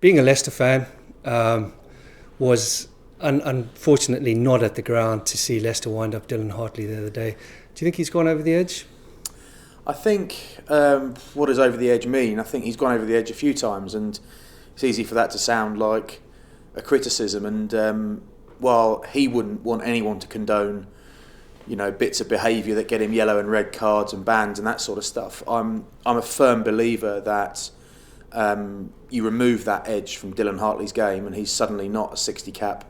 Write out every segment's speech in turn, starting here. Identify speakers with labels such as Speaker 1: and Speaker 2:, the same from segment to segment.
Speaker 1: being a Leicester fan, was unfortunately not at the ground to see Leicester wind up Dylan Hartley the other day. Do you think he's gone over the edge?
Speaker 2: I think, what does over the edge mean? I think he's gone over the edge a few times, and it's easy for that to sound like a criticism. And while he wouldn't want anyone to condone, bits of behaviour that get him yellow and red cards and bans and that sort of stuff, I'm a firm believer that you remove that edge from Dylan Hartley's game and he's suddenly not a 60 cap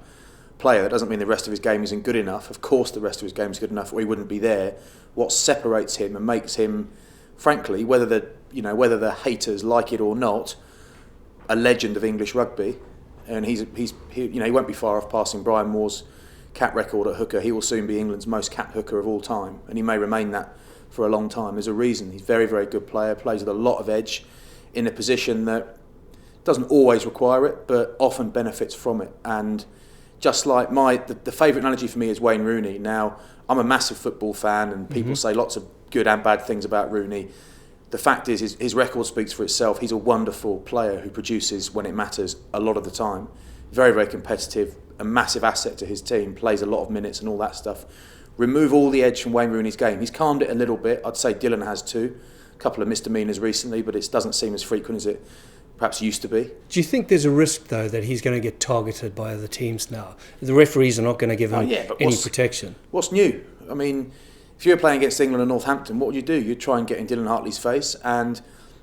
Speaker 2: player. That doesn't mean the rest of his game isn't good enough. Of course the rest of his game is good enough or he wouldn't be there. What separates him and makes him, frankly, whether the haters like it or not, a legend of English rugby, and he won't be far off passing Brian Moore's cap record at hooker. He will soon be England's most capped hooker of all time, and he may remain that for a long time. There's a reason. He's a very, very good player, plays with a lot of edge in a position that doesn't always require it, but often benefits from it. And just like the favourite analogy for me is Wayne Rooney. Now, I'm a massive football fan, and people say lots of good and bad things about Rooney. The fact is, his record speaks for itself. He's a wonderful player who produces when it matters a lot of the time. Very, very competitive, a massive asset to his team, plays a lot of minutes and all that stuff. Remove all the edge from Wayne Rooney's game. He's calmed it a little bit. I'd say Dylan has too. A couple of misdemeanours recently, but it doesn't seem as frequent as it perhaps used to be.
Speaker 1: Do you think there's a risk, though, that he's going to get targeted by other teams now? The referees are not going to give him any protection.
Speaker 2: What's new? I mean, if you were playing against England and Northampton, what would you do? You'd try and get in Dylan Hartley's face, and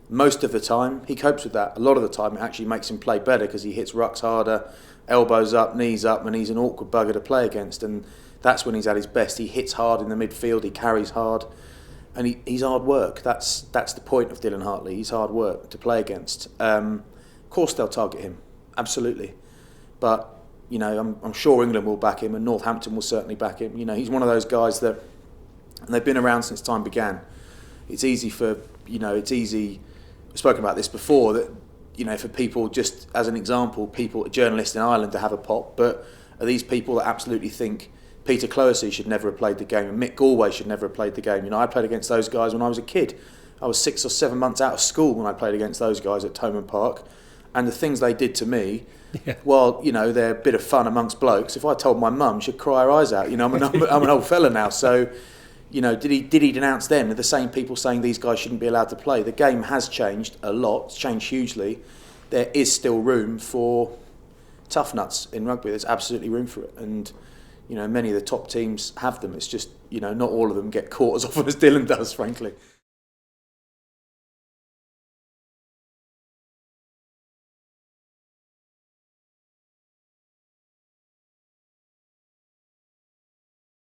Speaker 2: most of the time he copes with that. A lot of the time it actually makes him play better because he hits rucks harder, elbows up, knees up, and he's an awkward bugger to play against, and that's when he's at his best. He hits hard in the midfield, he carries hard, and he's hard work. That's the point of Dylan Hartley. He's hard work to play against. Of course they'll target him, absolutely. But I'm sure England will back him, and Northampton will certainly back him. He's one of those guys that, and they've been around since time began. It's easy we've spoken about this before, that for people, just as an example, journalists in Ireland to have a pop, but are these people that absolutely think Peter Clohessy should never have played the game and Mick Galway should never have played the game? I played against those guys when I was a kid. I was 6 or 7 months out of school when I played against those guys at Thomond Park, and the things they did to me, while they're a bit of fun amongst blokes, if I told my mum, she'd cry her eyes out. I'm an old fella now, so did he denounce them? Are the same people saying these guys shouldn't be allowed to play? The game has changed a lot. It's changed hugely. There is still room for tough nuts in rugby. There's absolutely room for it, and many of the top teams have them. It's just not all of them get caught as often as Dylan does, frankly.